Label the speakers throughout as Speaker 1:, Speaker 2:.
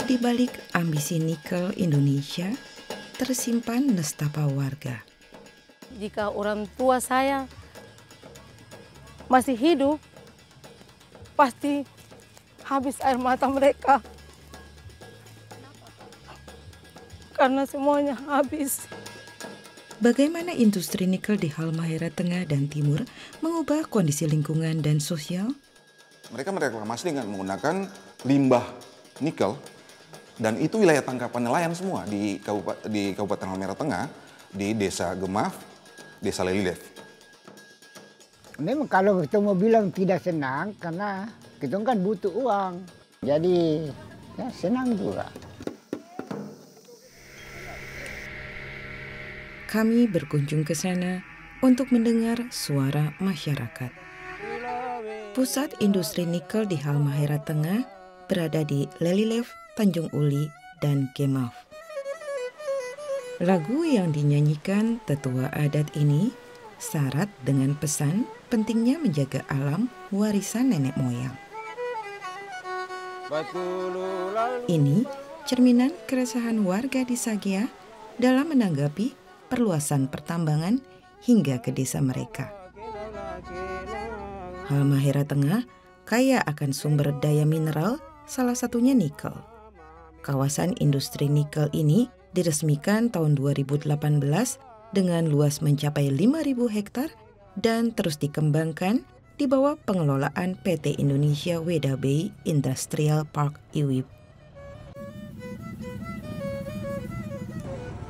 Speaker 1: Di balik ambisi nikel Indonesia, tersimpan nestapa warga.
Speaker 2: Jika orang tua saya masih hidup, pasti habis air mata mereka. Karena semuanya habis.
Speaker 1: Bagaimana industri nikel di Halmahera Tengah dan Timur mengubah kondisi lingkungan dan sosial?
Speaker 3: Mereka mereklamasi dengan menggunakan limbah nikel, dan itu wilayah tangkapan nelayan semua di Kabupaten Halmahera Tengah, di Desa Gemaf, Desa Lelilev.
Speaker 4: Memang kalau kita mau bilang tidak senang, karena kita kan butuh uang. Jadi ya senang juga.
Speaker 1: Kami berkunjung ke sana untuk mendengar suara masyarakat. Pusat industri nikel di Halmahera Tengah berada di Lelilev, Tanjung Uli, dan Gemaf. Lagu yang dinyanyikan tetua adat ini syarat dengan pesan pentingnya menjaga alam warisan nenek moyang. Ini cerminan keresahan warga di Sagea dalam menanggapi perluasan pertambangan hingga ke desa mereka. Halmahera Tengah kaya akan sumber daya mineral, salah satunya nikel. Kawasan industri nikel ini diresmikan tahun 2018 dengan luas mencapai 5.000 hektar dan terus dikembangkan di bawah pengelolaan PT Indonesia Weda Bay Industrial Park IWIP.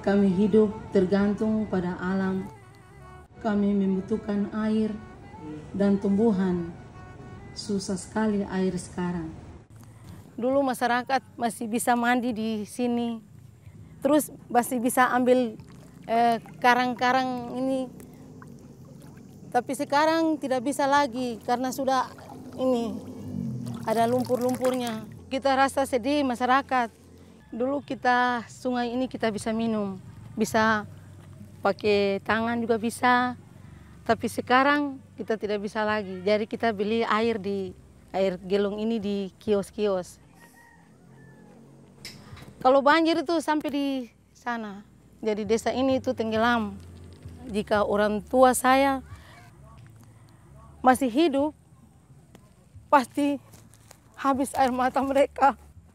Speaker 2: Kami hidup tergantung pada alam. Kami membutuhkan air dan tumbuhan. Susah sekali air sekarang. Dulu masyarakat masih bisa mandi di sini. Terus masih bisa ambil karang-karang ini. Tapi sekarang tidak bisa lagi karena sudah ini ada lumpur-lumpurnya. Kita rasa sedih masyarakat. Dulu kita sungai ini kita bisa minum, bisa pakai tangan juga bisa. Tapi sekarang kita tidak bisa lagi. Jadi kita beli air gelong ini di kios-kios. Kalau banjir itu sampai di sana. Jadi desa ini itu tenggelam. Jika orang tua saya masih hidup, pasti habis air mata mereka.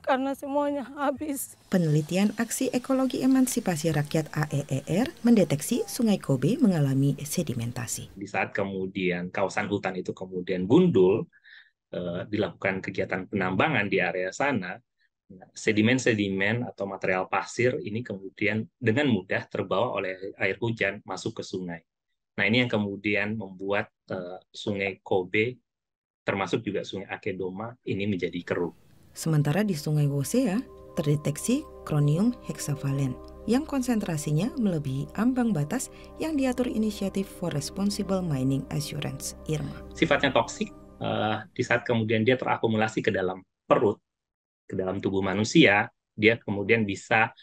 Speaker 2: Karena semuanya habis.
Speaker 1: Penelitian Aksi Ekologi Emansipasi Rakyat AEER mendeteksi Sungai Kobe mengalami sedimentasi.
Speaker 5: Di saat kemudian kawasan hutan itu kemudian gundul, dilakukan kegiatan penambangan di area sana, sedimen-sedimen atau material pasir ini kemudian dengan mudah terbawa oleh air hujan masuk ke sungai. Nah, ini yang kemudian membuat Sungai Kobe, termasuk juga Sungai Akedoma, ini menjadi keruh.
Speaker 1: Sementara di Sungai Wosea terdeteksi kronium heksavalen yang konsentrasinya melebihi ambang batas yang diatur Initiative for Responsible Mining Assurance (IRMA). Sifatnya toksik di saat kemudian dia terakumulasi ke dalam perut, ke dalam tubuh manusia, dia kemudian bisa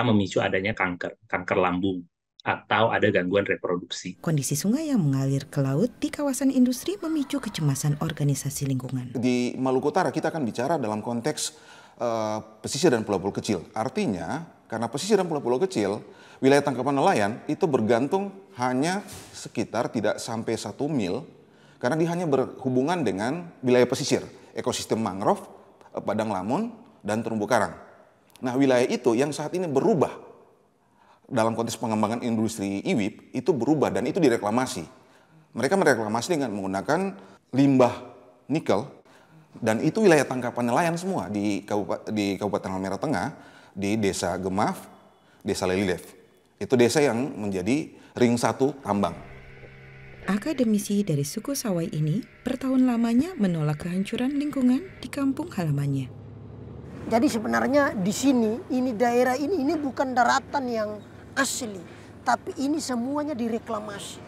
Speaker 1: memicu adanya kanker lambung, atau ada gangguan reproduksi. Kondisi sungai yang mengalir ke laut di kawasan industri memicu kecemasan organisasi lingkungan.
Speaker 3: Di Maluku Utara kita akan bicara dalam konteks pesisir dan pulau-pulau kecil. Artinya, karena pesisir dan pulau-pulau kecil, wilayah tangkapan nelayan itu bergantung hanya sekitar tidak sampai 1 mil, karena dia hanya berhubungan dengan wilayah pesisir, ekosistem mangrove, padang lamun, dan terumbu karang. Nah, wilayah itu yang saat ini berubah dalam konteks pengembangan industri IWIP itu berubah dan itu direklamasi. Mereka mereklamasi dengan menggunakan limbah nikel, dan itu wilayah tangkapan nelayan semua di Kabupaten Halmahera Tengah, di Desa Gemaf, Desa Lelilev. Itu desa yang menjadi ring 1 tambang.
Speaker 1: Akademisi dari suku Sawai ini bertahun lamanya menolak kehancuran lingkungan di kampung halamannya.
Speaker 6: Jadi sebenarnya di sini, ini daerah ini bukan daratan yang asli, tapi ini semuanya direklamasi.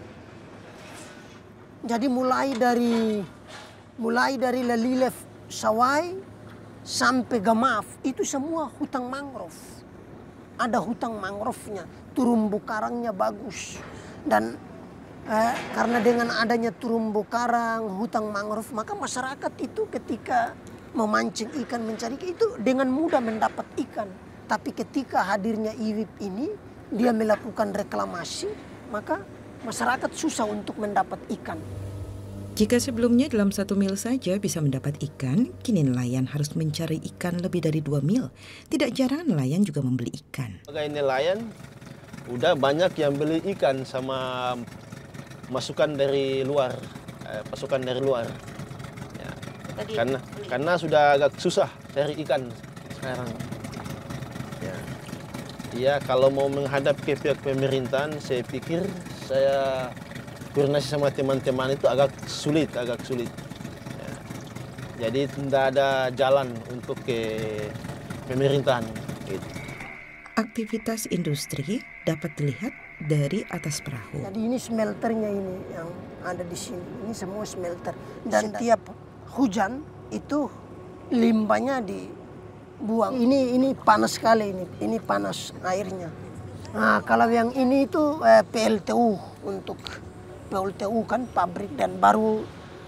Speaker 6: Jadi mulai dari Lelilev Sawai sampai Gemaf itu semua hutan mangrove. Ada hutan mangrove-nya, terumbu karangnya bagus. Dan karena dengan adanya terumbu karang, hutan mangrove, maka masyarakat itu ketika memancing ikan, mencari ikan, itu dengan mudah mendapat ikan. Tapi ketika hadirnya IWIP ini, dia melakukan reklamasi, maka masyarakat susah untuk mendapat ikan.
Speaker 1: Jika sebelumnya dalam 1 mil saja bisa mendapat ikan, kini nelayan harus mencari ikan lebih dari 2 mil. Tidak jarang nelayan juga membeli ikan.
Speaker 7: Sebagai nelayan, udah banyak yang beli ikan sama masukan dari luar, pasukan dari luar. Ya. Karena sudah agak susah cari ikan sekarang. Ya, kalau mau menghadap ke pihak pemerintahan, saya pikir saya koordinasi sama teman-teman itu agak sulit. Ya. Jadi tidak ada jalan untuk ke pemerintahan. Gitu.
Speaker 1: Aktivitas industri dapat dilihat dari atas perahu.
Speaker 6: Jadi ini smelternya ini yang ada di sini. Ini semua smelter. Dan tiap hujan itu limbahnya dibuang. Ini panas sekali ini. Ini panas airnya. Nah, kalau yang ini itu PLTU untuk PLTU kan pabrik dan baru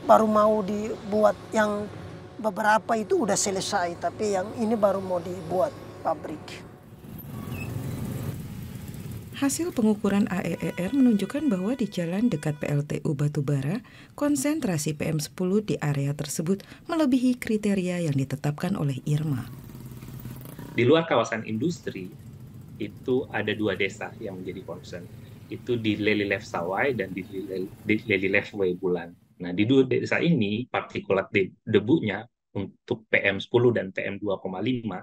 Speaker 6: mau dibuat. Yang beberapa itu udah selesai, tapi yang ini baru mau dibuat pabrik.
Speaker 1: Hasil pengukuran AEER menunjukkan bahwa di jalan dekat PLTU Batubara, konsentrasi PM10 di area tersebut melebihi kriteria yang ditetapkan oleh IRMA.
Speaker 5: Di luar kawasan industri, itu ada 2 desa yang menjadi concern. Itu di Lelilef Sawai dan di Lelilef Weibulan. Nah, di 2 desa ini, partikulat debunya untuk PM10 dan PM2,5.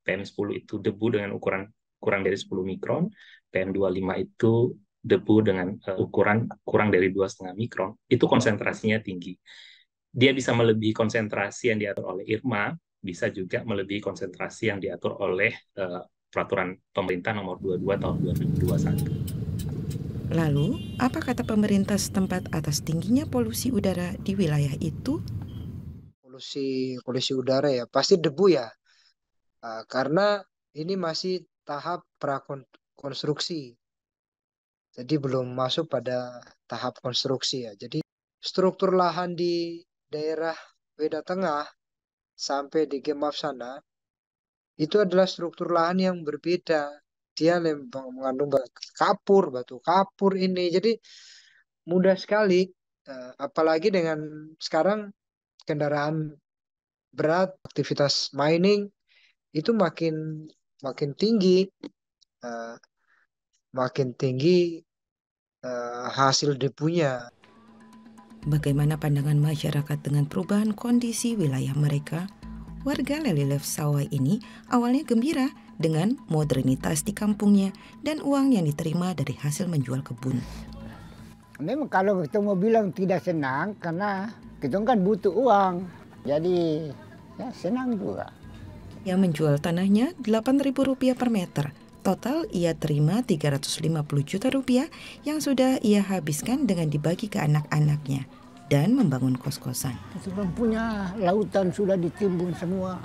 Speaker 5: PM10 itu debu dengan ukuran kurang dari 10 mikron, PM25 itu debu dengan ukuran kurang dari 2,5 mikron, itu konsentrasinya tinggi. Dia bisa melebihi konsentrasi yang diatur oleh IRMA, bisa juga melebihi konsentrasi yang diatur oleh peraturan pemerintah nomor 22 tahun 2021.
Speaker 1: Lalu, apa kata pemerintah setempat atas tingginya polusi udara di wilayah itu?
Speaker 8: Polusi udara ya, pasti debu ya. Karena ini masih tahap prakonstruksi. Jadi belum masuk pada tahap konstruksi ya. Jadi struktur lahan di daerah Weda Tengah sampai di Gemaf sana itu adalah struktur lahan yang berbeda. Dia mengandung batu kapur ini. Jadi mudah sekali, apalagi dengan sekarang kendaraan berat, aktivitas mining itu makin tinggi, hasil debunya.
Speaker 1: Bagaimana pandangan masyarakat dengan perubahan kondisi wilayah mereka? Warga Lelilef Sawai ini awalnya gembira dengan modernitas di kampungnya dan uang yang diterima dari hasil menjual kebun.
Speaker 4: Memang kalau kita mau bilang tidak senang karena kita kan butuh uang. Jadi ya senang juga.
Speaker 1: Ia menjual tanahnya Rp8.000 per meter. Total ia terima Rp350 juta yang sudah ia habiskan dengan dibagi ke anak-anaknya dan membangun kos-kosan.
Speaker 4: Kita punya lautan sudah ditimbun semua.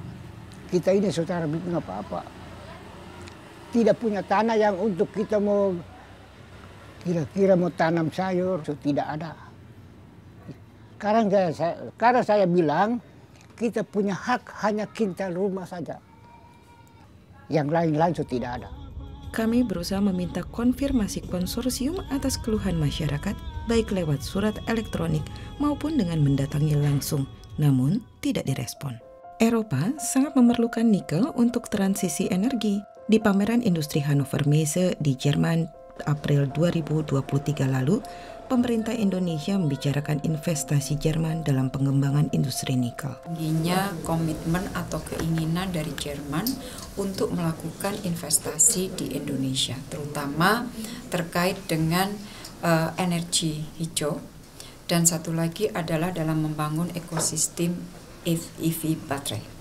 Speaker 4: Kita ini saudara bikin apa-apa. Tidak punya tanah yang untuk kita mau kira-kira mau tanam sayur, so tidak ada. Sekarang saya bilang kita punya hak hanya kintal rumah saja. Yang lain-lain so tidak ada.
Speaker 1: Kami berusaha meminta konfirmasi konsorsium atas keluhan masyarakat, baik lewat surat elektronik maupun dengan mendatangi langsung, namun tidak direspon. Eropa sangat memerlukan nikel untuk transisi energi. Di pameran industri Hannover Messe di Jerman April 2023 lalu, pemerintah Indonesia membicarakan investasi Jerman dalam pengembangan industri nikel.
Speaker 9: Tingginya komitmen atau keinginan dari Jerman untuk melakukan investasi di Indonesia, terutama terkait dengan energi hijau, dan satu lagi adalah dalam membangun ekosistem EV baterai.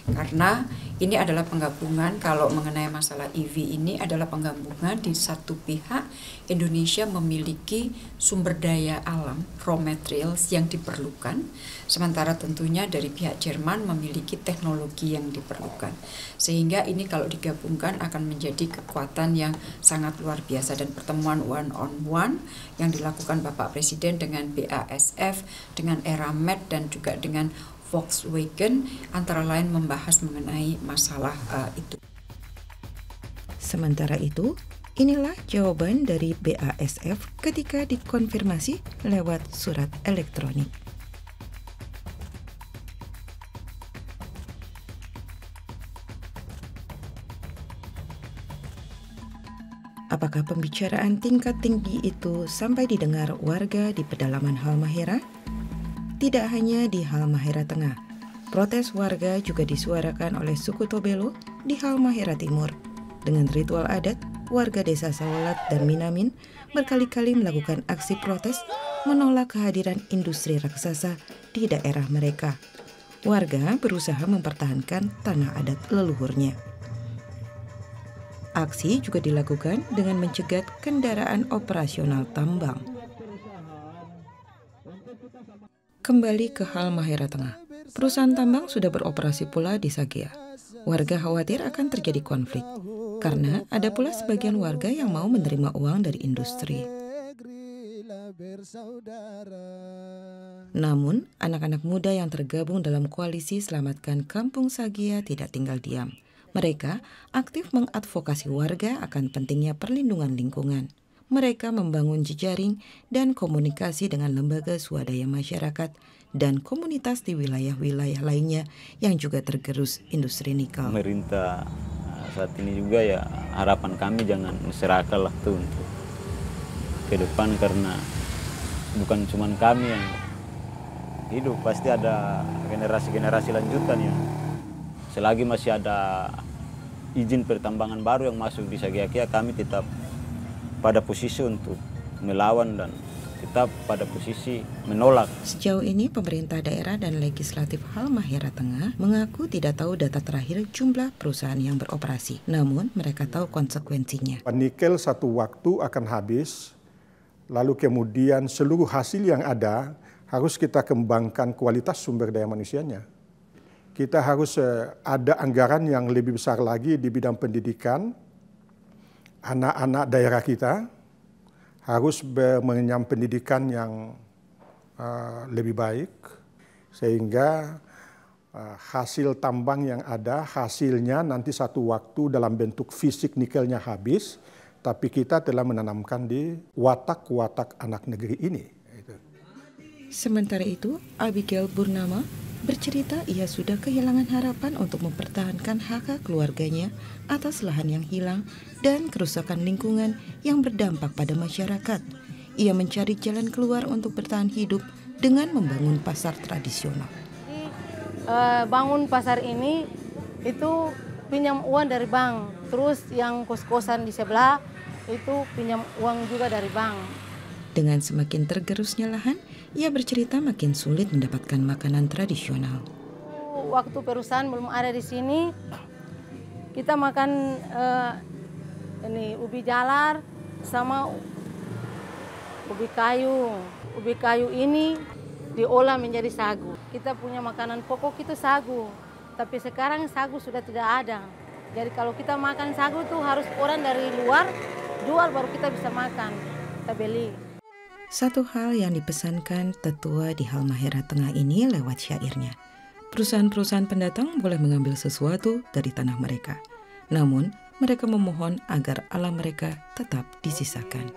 Speaker 9: Karena ini adalah penggabungan, kalau mengenai masalah EV ini adalah penggabungan di satu pihak Indonesia memiliki sumber daya alam, raw materials yang diperlukan, sementara tentunya dari pihak Jerman memiliki teknologi yang diperlukan. Sehingga ini kalau digabungkan akan menjadi kekuatan yang sangat luar biasa, dan pertemuan one on one yang dilakukan Bapak Presiden dengan BASF, dengan Eramet dan juga dengan Volkswagen antara lain membahas mengenai masalah itu.
Speaker 1: Sementara itu, inilah jawaban dari BASF ketika dikonfirmasi lewat surat elektronik. Apakah pembicaraan tingkat tinggi itu sampai didengar warga di pedalaman Halmahera? Tidak hanya di Halmahera Tengah, protes warga juga disuarakan oleh suku Tobelo di Halmahera Timur. Dengan ritual adat, warga desa Sawalat dan Minamin berkali-kali melakukan aksi protes menolak kehadiran industri raksasa di daerah mereka. Warga berusaha mempertahankan tanah adat leluhurnya. Aksi juga dilakukan dengan mencegat kendaraan operasional tambang. Kembali ke Halmahera Tengah, perusahaan tambang sudah beroperasi pula di Sagea. Warga khawatir akan terjadi konflik, karena ada pula sebagian warga yang mau menerima uang dari industri. Namun, anak-anak muda yang tergabung dalam koalisi Selamatkan Kampung Sagea tidak tinggal diam. Mereka aktif mengadvokasi warga akan pentingnya perlindungan lingkungan. Mereka membangun jejaring dan komunikasi dengan lembaga swadaya masyarakat dan komunitas di wilayah-wilayah lainnya yang juga tergerus industri nikel.
Speaker 10: Pemerintah saat ini juga ya harapan kami jangan serakah lah tuh untuk ke depan, karena bukan cuma kami yang hidup, pasti ada generasi-generasi lanjutan yang selagi masih ada izin pertambangan baru yang masuk di Sagiakia, kami tetap pada posisi untuk melawan dan tetap pada posisi menolak.
Speaker 1: Sejauh ini pemerintah daerah dan legislatif Halmahera Tengah mengaku tidak tahu data terakhir jumlah perusahaan yang beroperasi. Namun mereka tahu konsekuensinya.
Speaker 11: Nikel satu waktu akan habis, lalu kemudian seluruh hasil yang ada harus kita kembangkan kualitas sumber daya manusianya. Kita harus ada anggaran yang lebih besar lagi di bidang pendidikan. Anak-anak daerah kita harus mengenyam pendidikan yang lebih baik, sehingga hasil tambang yang ada, hasilnya nanti satu waktu dalam bentuk fisik nikelnya habis, tapi kita telah menanamkan di watak-watak anak negeri ini.
Speaker 1: Sementara itu, Abigail Burnama bercerita ia sudah kehilangan harapan untuk mempertahankan hak keluarganya atas lahan yang hilang dan kerusakan lingkungan yang berdampak pada masyarakat. Ia mencari jalan keluar untuk bertahan hidup dengan membangun pasar tradisional.
Speaker 2: Bangun pasar ini itu pinjam uang dari bank, terus yang kos-kosan di sebelah itu pinjam uang juga dari bank.
Speaker 1: Dengan semakin tergerusnya lahan, ia bercerita makin sulit mendapatkan makanan tradisional.
Speaker 2: Waktu perusahaan belum ada di sini, kita makan ini ubi jalar sama ubi kayu. Ubi kayu ini diolah menjadi sagu. Kita punya makanan pokok itu sagu, tapi sekarang sagu sudah tidak ada. Jadi kalau kita makan sagu itu harus orang dari luar jual baru kita bisa makan, kita beli.
Speaker 1: Satu hal yang dipesankan tetua di Halmahera Tengah ini lewat syairnya. Perusahaan-perusahaan pendatang boleh mengambil sesuatu dari tanah mereka. Namun, mereka memohon agar alam mereka tetap disisakan.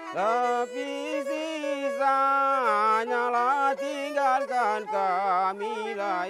Speaker 12: Tapi sisanya lah tinggalkan kami lah.